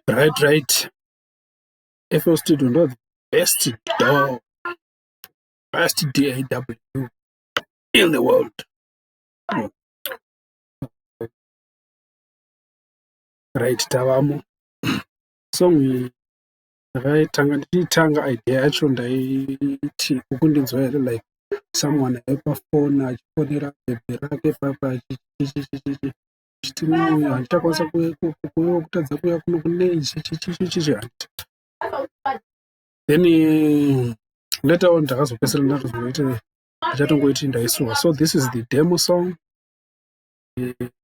Right. FL Studio ndo the best DAW, best DAW in the world. Right, tavamo. Song ndichitanga idea yacho ndaiti ukundinzwa here, like someone aipafona achifonera bhebhe rake papa chiti handichakwanisa kuuya kutadza kuuya kuno kunei chichi then later on ndakazopesera ndatozongoiti ndichatongoiti ndaisuwa. So this is the demo song.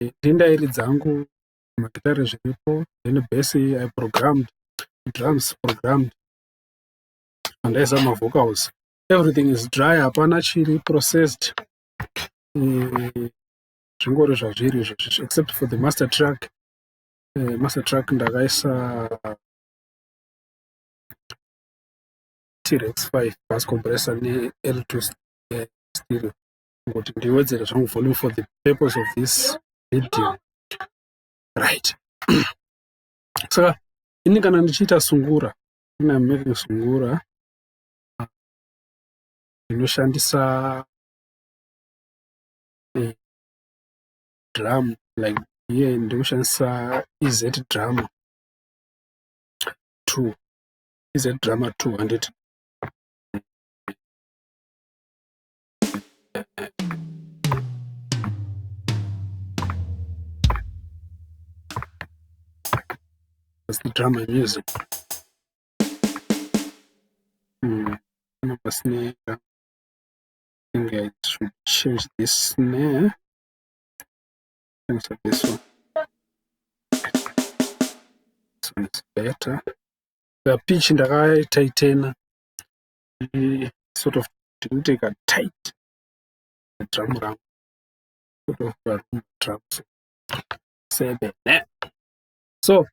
Ndindairi dzangu magitare zviripo, then bass I programmed, drums programmed, andaisa mavocals. Everything is dry, hapana chiri processed, zvingori zvazviri izvozvo, except for the master track. Master track ndakaisa T-Rex 5 bass compressor ne L2 stereo kuti ndiwedzere zvangu volume for the purpose of this video. Right. Saka ini kana ndichiita sungura, ina making sungura ndinoshandisa drum, like here ndinoshandisa EZ Drummer 2, EZ Drummer 200. That's the drum I'm using. Snare. I think I should change this snare. Answer this one. This one is better. The pitch in the right tighten, sort of didn't take a tight drum round, sort of drums. Say that. So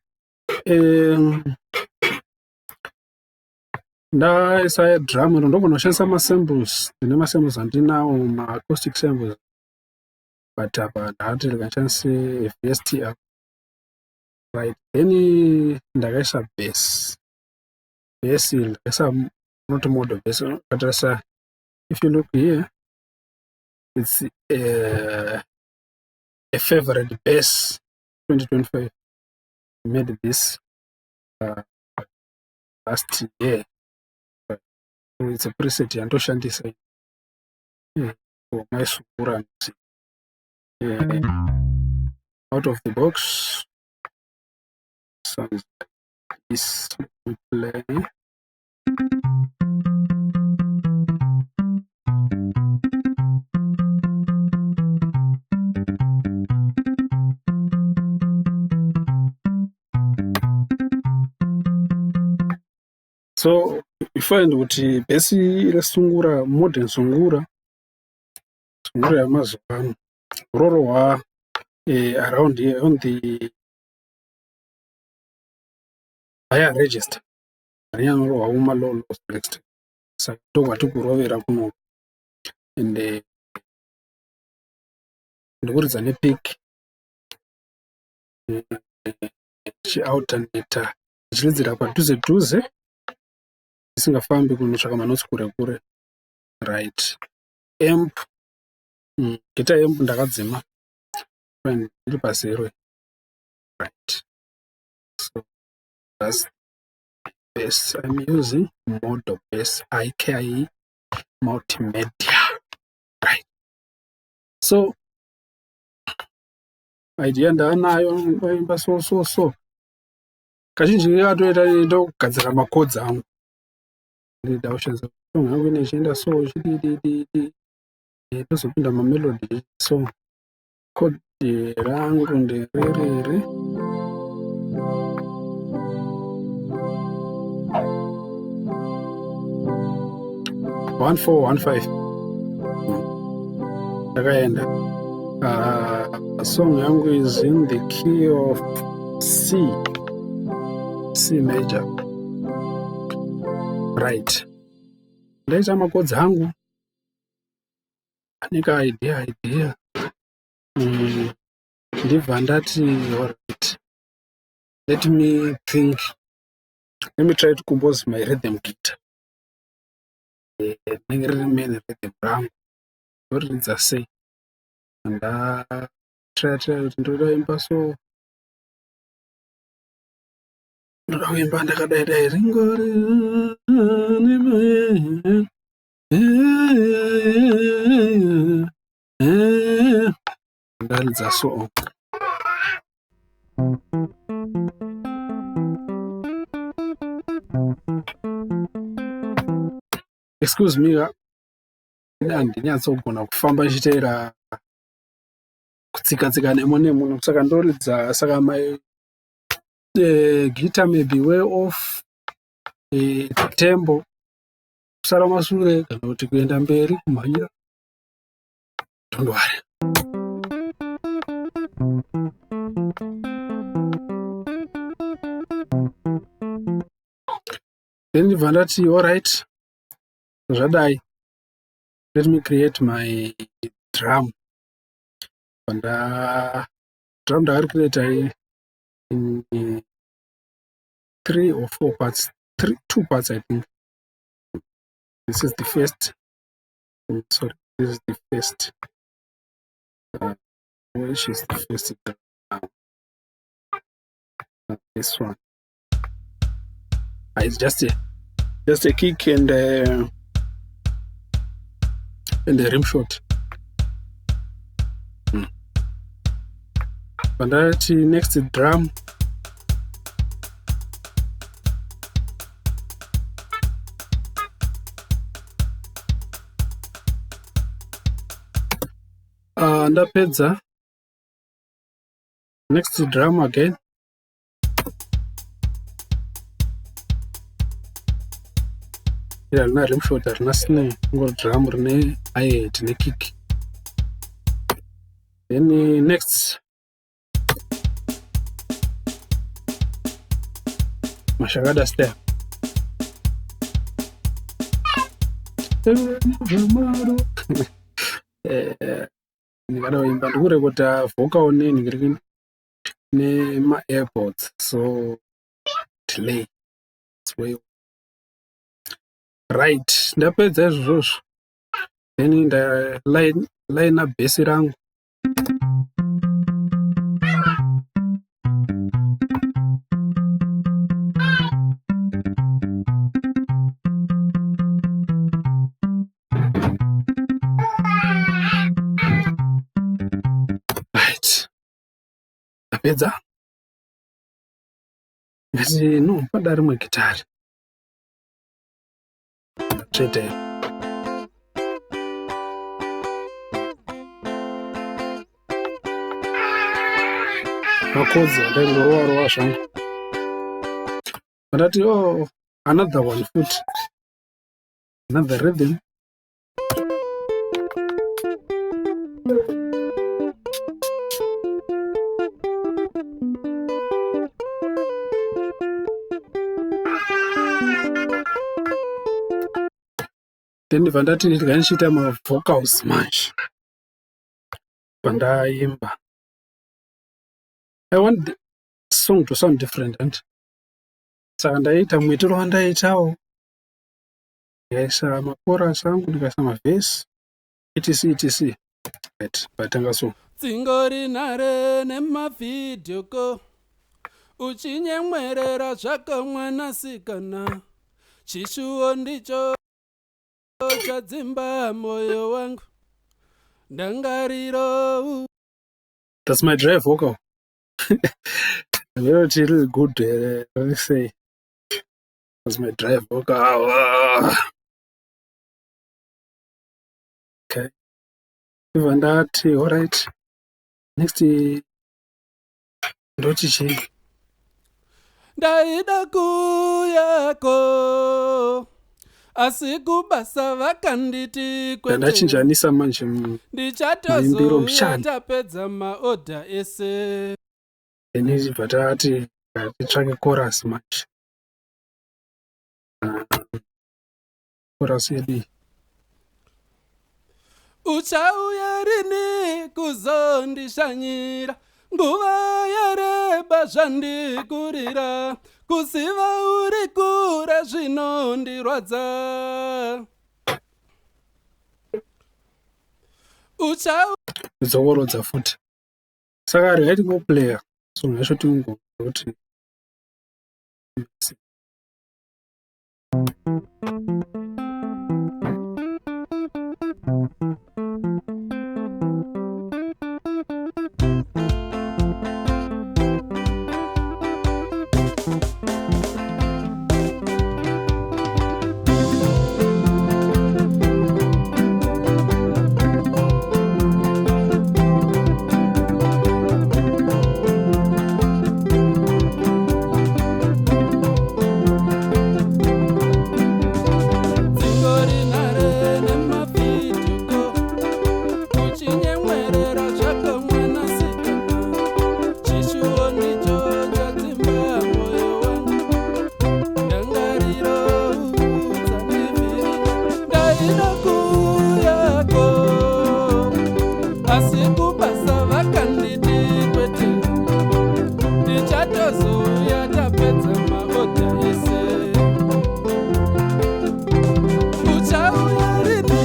ndaisa drum ndogona kushandisa masamples. Ndine masamples andinawo, ma-acoustic samples, but apa ndati ndikashandise VST up. Right, then ndakaisa bass ndakaisa not mode bass, but if you look here, it's a favorite bass 2025. I made this last year. So it's a preset yandoshandisa for my sungura music. Out of the box sounds like this. We play. So you find kuti besi resungura, modern sungura yamazuva rorohwa around here on the higher register, rinyanyorohwa uma-low register, saka ndokwati kurovera kuno. And ndikuridza nepick chialternata chichidzira padhuze dhuze, isingafambi kunotsvaka manotsi kure kure. Right, amp, guitar amp ndakadzima iri pa0. Right, so that's bass I'm using, Modo Bass IKE Multimedia. Right, so idea ndanayo ndoimba so kazhinji ndatoita ndogadzira macodes angu, ndida kushandisa song yangu inechienda so chididididi, tozopinda mamelody. So code rangu ndererere, one four one five. Ndakaenda song yangu is in the key of C major. Right, ndaita macodes angu, anika idea ndibva ndati alright, let me think, let me try to compose my rhythm guitar. Rinenge riri main rhythm rangu ndoridza sei, ndatira kuti ndoda kuimba so, ndoda kuimba ndakadai dai ringori ndaridza so. Excuse me, handinyatsogona kufamba ichiteera kutsika nemo nemo, saka ndoridza, saka my guitar may be way off tempo, kusara mashure kana kuti kuenda mberi kumhanyira, don't worry. Then ndibva ndati alright, zvadai, let me create my drum. Drum ndakaricreata in 3 or 4 parts, 2 parts I think. This is the first, sorry, this is the first, which is the first drum now. This one, it's just a kick and a rim shot. But that next drum, ndapedza, next drum again, harina rim shot, harina snare, ngori drum rine hi-hat nekick. Then next mashakada style, ndikada kuimba ndikurekota vocal nema-airpods, so delay it's way right. Ndapedza izvozvo, then ndaline bhesi rangu, ndapedza ngati no pada rimwe gitari chete. Makodzi andaingorowa zvangu, ndati another one foot, another rhythm. Then ndibva ndati ndichiita ma-vocals manje pandaimba. I want the song to sound different, and saka ndaita muitiro wandaitawo, ndikaisa makorasi angu, ndikaisa mavhesi etc. Right, patanga so dzingori nhare nemavhidhioko uchinyemwerera zvako mwanasikana, chishuwo ndicho chadzimba moyo wangu, ndangariro. That's my drive vocal. Really good, let me say. That's my drive vocal. Okay. Even that, alright. Next, ndoti chii? Ndaida kuyako, asi kubasa vakanditi kwete. Ndachinjanisa manje ndichatozouya tapedza maodha ese. Ndibva tati titsvake chorus manje. Chorus yedu. uchauya rini kuzondishanyira nguva yareba zvandikurira kuziva uri kure zvinondirwadza zokorodza futi saka regai tingoplaya so ngasho tingokuti uchauya rini.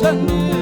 Shani